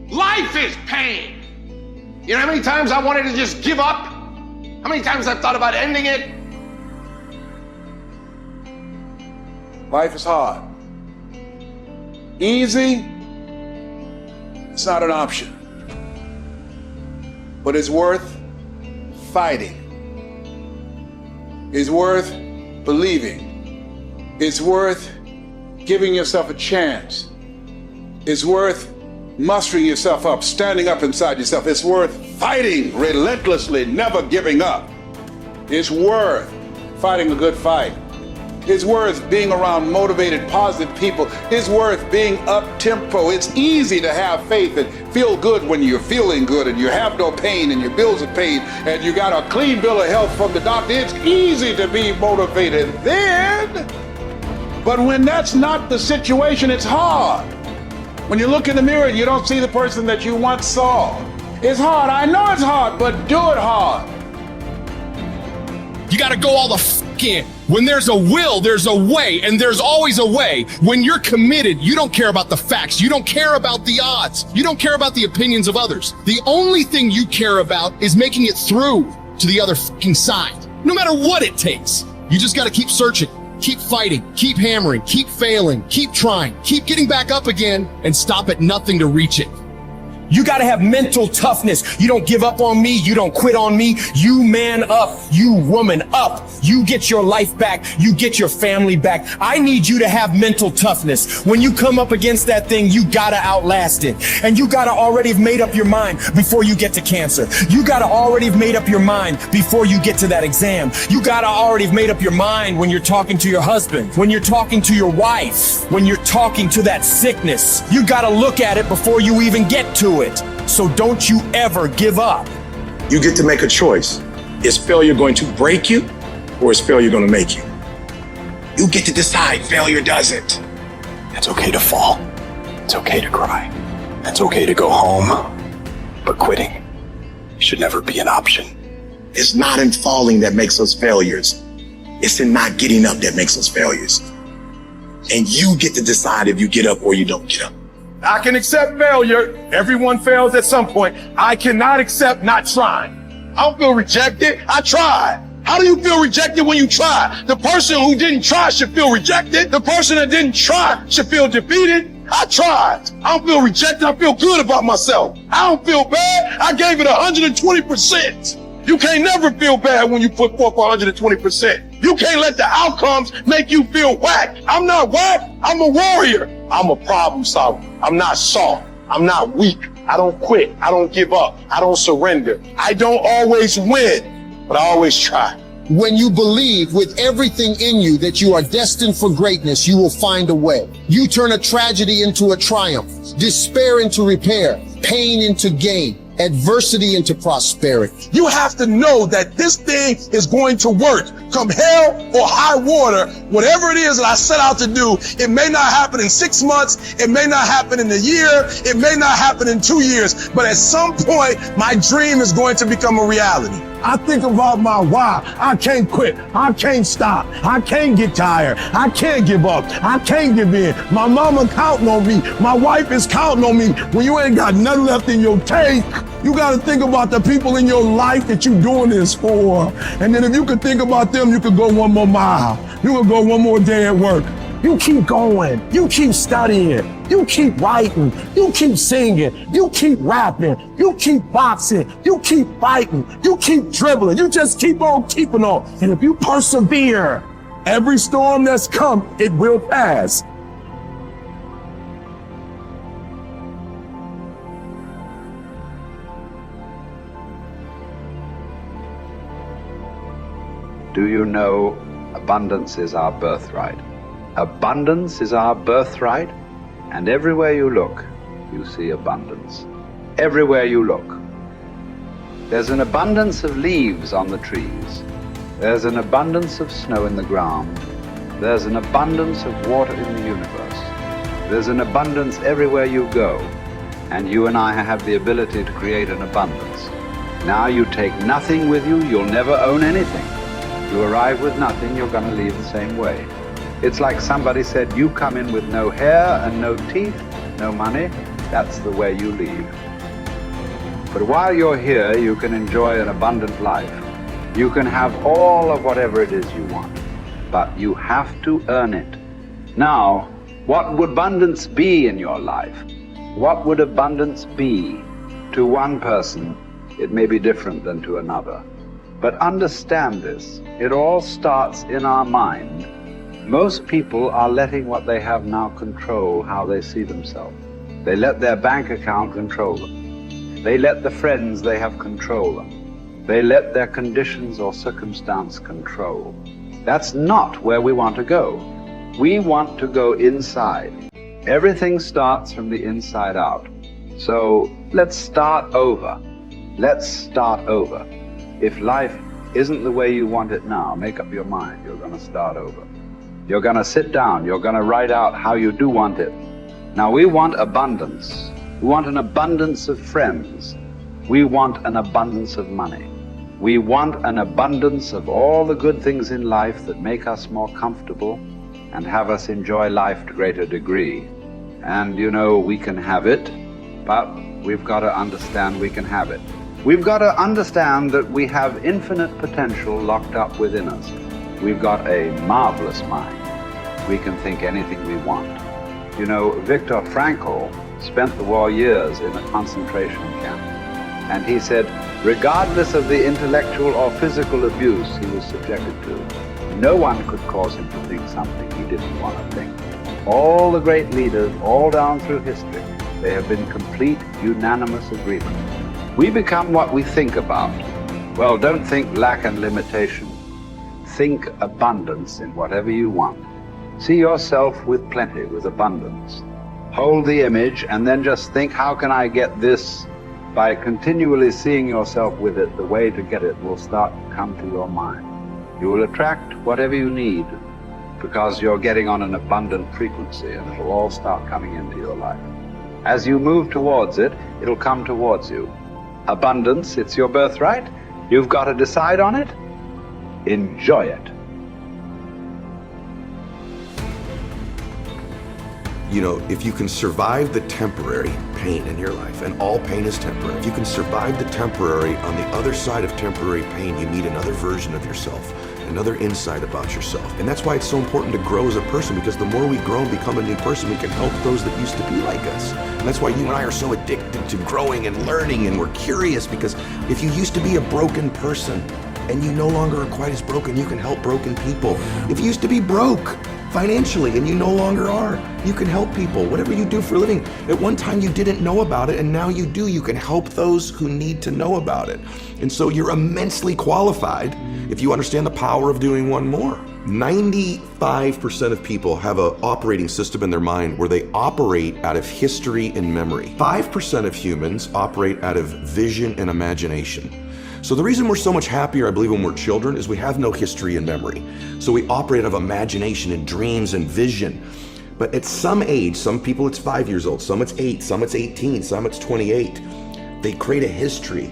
Life is pain. You know how many times I wanted to just give up? How many times I've thought about ending it? Life is hard. Easy, it's not an option. But it's worth fighting. It's worth believing. It's worth giving yourself a chance. It's worth mustering yourself up, standing up inside yourself. It's worth fighting relentlessly, never giving up. It's worth fighting a good fight. It's worth being around motivated, positive people. It's worth being up-tempo. It's easy to have faith and feel good when you're feeling good and you have no pain and your bills are paid and you got a clean bill of health from the doctor. It's easy to be motivated then. But when that's not the situation, it's hard. When you look in the mirror and you don't see the person that you once saw. It's hard. I know it's hard, but do it hard. You got to go all the f in. When there's a will, there's a way, and there's always a way. When you're committed, you don't care about the facts. You don't care about the odds. You don't care about the opinions of others. The only thing you care about is making it through to the other f***ing side. No matter what it takes. You just got to keep searching, keep fighting, keep hammering, keep failing, keep trying, keep getting back up again, and stop at nothing to reach it. You gotta have mental toughness. You don't give up on me. You don't quit on me. You man up. You woman up. You get your life back. You get your family back. I need you to have mental toughness. When you come up against that thing, you gotta outlast it. And you gotta already have made up your mind before you get to cancer. You gotta already have made up your mind before you get to that exam. You gotta already have made up your mind when you're talking to your husband, when you're talking to your wife, when you're talking to that sickness. You gotta look at it before you even get to it. So don't you ever give up. You get to make a choice. Is failure going to break you or is failure going to make you? You get to decide. Failure doesn't. It's okay to fall. It's okay to cry. It's okay to go home. But quitting should never be an option. It's not in falling that makes us failures. It's in not getting up that makes us failures. And you get to decide if you get up or you don't get up. I can accept failure. Everyone fails at some point. I cannot accept not trying. I don't feel rejected. I tried. How do you feel rejected when you try? The person who didn't try should feel rejected. The person that didn't try should feel defeated. I tried. I don't feel rejected. I feel good about myself. I don't feel bad. I gave it 120%. You can't never feel bad when you put forth 120%. You can't let the outcomes make you feel whack. I'm not whack. I'm a warrior. I'm a problem solver. I'm not soft. I'm not weak. I don't quit. I don't give up. I don't surrender. I don't always win, but I always try. When you believe with everything in you that you are destined for greatness, you will find a way. You turn a tragedy into a triumph, despair into repair, pain into gain, adversity into prosperity. You have to know that this thing is going to work. Come hell or high water, whatever it is that I set out to do, it may not happen in 6 months, it may not happen in a year, it may not happen in 2 years, but at some point, my dream is going to become a reality. I think about my why. I can't quit. I can't stop. I can't get tired. I can't give up. I can't give in. My mama counting on me. My wife is counting on me. When you ain't got nothing left in your tank, you got to think about the people in your life that you're doing this for. And then if you could think about them, you could go one more mile. You could go one more day at work. You keep going. You keep studying. You keep writing. You keep singing. You keep rapping. You keep boxing. You keep fighting. You keep dribbling. You just keep on keeping on. And if you persevere, every storm that's come, it will pass. Do you know abundance is our birthright? Abundance is our birthright, and everywhere you look, you see abundance. Everywhere you look. There's an abundance of leaves on the trees. There's an abundance of snow in the ground. There's an abundance of water in the universe. There's an abundance everywhere you go, and you and I have the ability to create an abundance. Now you take nothing with you, you'll never own anything. You arrive with nothing, you're going to leave the same way. It's like somebody said, you come in with no hair and no teeth, no money, that's the way you leave. But while you're here, you can enjoy an abundant life. You can have all of whatever it is you want, but you have to earn it. Now, what would abundance be in your life? What would abundance be? To one person, it may be different than to another. But understand this, it all starts in our mind. Most people are letting what they have now control how they see themselves. They let their bank account control them. They let the friends they have control them. They let their conditions or circumstance control. That's not where we want to go. We want to go inside. Everything starts from the inside out. So let's start over. Let's start over. If life isn't the way you want it now, make up your mind, you're going to start over. You're going to sit down, you're going to write out how you do want it. Now we want abundance. We want an abundance of friends. We want an abundance of money. We want an abundance of all the good things in life that make us more comfortable and have us enjoy life to a greater degree. And you know, we can have it, but we've got to understand we can have it. We've got to understand that we have infinite potential locked up within us. We've got a marvelous mind. We can think anything we want. You know, Viktor Frankl spent the war years in a concentration camp. And he said, regardless of the intellectual or physical abuse he was subjected to, no one could cause him to think something he didn't want to think. All the great leaders, all down through history, they have been complete, unanimous agreement. We become what we think about. Well, don't think lack and limitation. Think abundance in whatever you want. See yourself with plenty, with abundance. Hold the image and then just think, how can I get this? By continually seeing yourself with it, the way to get it will start to come to your mind. You will attract whatever you need because you're getting on an abundant frequency and it'll all start coming into your life. As you move towards it, it'll come towards you. Abundance, it's your birthright. You've got to decide on it. Enjoy it. You know, if you can survive the temporary pain in your life, and all pain is temporary, if you can survive the temporary, on the other side of temporary pain, you meet another version of yourself, another insight about yourself. And that's why it's so important to grow as a person, because the more we grow and become a new person, we can help those that used to be like us. And that's why you and I are so addicted to growing and learning, and we're curious, because if you used to be a broken person and you no longer are quite as broken, you can help broken people. If you used to be broke financially and you no longer are, you can help people. Whatever you do for a living, at one time you didn't know about it and now you do. You can help those who need to know about it. And so you're immensely qualified if you understand the power of doing one more. 95% of people have an operating system in their mind where they operate out of history and memory. 5% of humans operate out of vision and imagination. So the reason we're so much happier, I believe, when we're children is we have no history and memory. So we operate out of imagination and dreams and vision. But at some age, some people it's 5 years old, some it's 8, some it's 18, some it's 28. They create a history,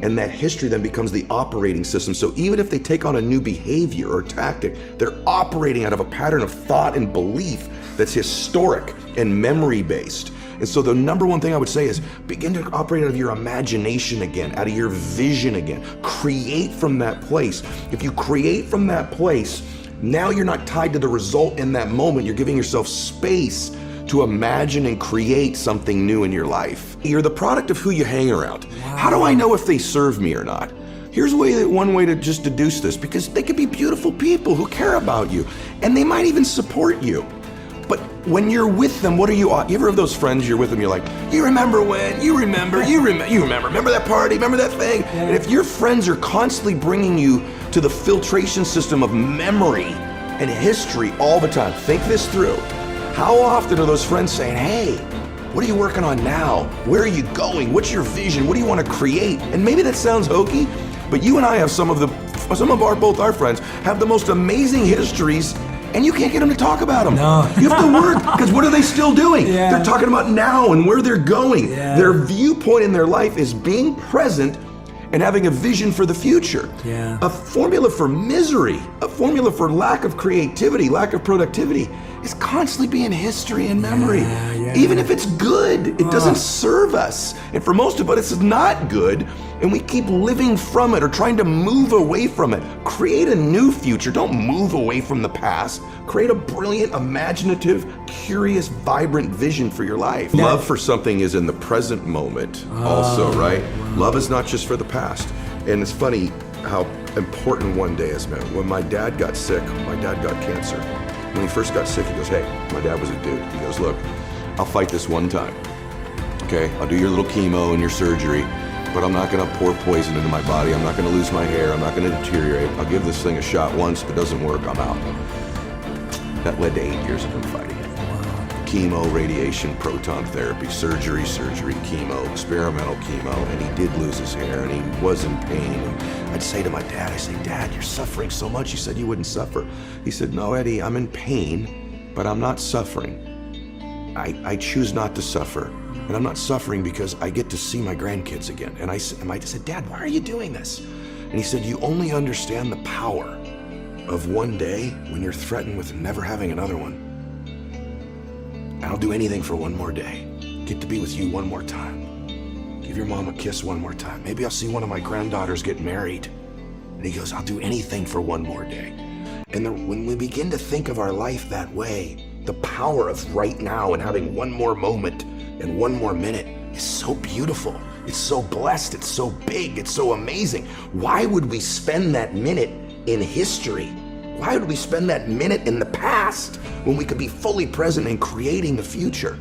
and that history then becomes the operating system. So even if they take on a new behavior or tactic, they're operating out of a pattern of thought and belief that's historic and memory-based. And so the number one thing I would say is begin to operate out of your imagination again, out of your vision again. Create from that place. If you create from that place, now you're not tied to the result in that moment. You're giving yourself space to imagine and create something new in your life. You're the product of who you hang around. Wow. How do I know if they serve me or not? Here's one way to just deduce this, because they could be beautiful people who care about you, and they might even support you. But when you're with them, what are you ever have those friends you're with them, you're like, you remember when, you remember that party, remember that thing? Yeah. And if your friends are constantly bringing you to the filtration system of memory and history all the time, think this through. How often are those friends saying, hey, what are you working on now? Where are you going? What's your vision? What do you want to create? And maybe that sounds hokey, but you and I have both our friends have the most amazing histories, and you can't get them to talk about them. No. You have to work, because what are they still doing? Yeah. They're talking about now and where they're going. Yeah. Their viewpoint in their life is being present and having a vision for the future. Yeah. A formula for misery, a formula for lack of creativity, lack of productivity, is constantly being history and memory. Even if it's good, it doesn't serve us. And for most of us, it's not good. And we keep living from it or trying to move away from it. Create a new future. Don't move away from the past. Create a brilliant, imaginative, curious, vibrant vision for your life. Love for something is in the present moment also, right? Love is not just for the past. And it's funny how important one day is, man. When my dad got sick, my dad got cancer. When he first got sick, he goes, hey, my dad was a dude. He goes, look, I'll fight this one time. Okay, I'll do your little chemo and your surgery, but I'm not gonna pour poison into my body. I'm not gonna lose my hair. I'm not gonna deteriorate. I'll give this thing a shot once. If it doesn't work, I'm out. That led to 8 years of him fighting it. Chemo, radiation, proton therapy, surgery, chemo, experimental chemo, and he did lose his hair and he was in pain. And I'd say to my dad, Dad, you're suffering so much. You said you wouldn't suffer. He said, no, Eddie, I'm in pain, but I'm not suffering. I choose not to suffer. And I'm not suffering because I get to see my grandkids again. And I said, Dad, why are you doing this? And he said, you only understand the power of one day when you're threatened with never having another one. I'll do anything for one more day. Get to be with you one more time. Give your mom a kiss one more time. Maybe I'll see one of my granddaughters get married. And he goes, I'll do anything for one more day. And when we begin to think of our life that way, the power of right now and having one more moment and one more minute is so beautiful. It's so blessed. It's so big. It's so amazing. Why would we spend that minute in history? Why would we spend that minute in the past when we could be fully present and creating the future?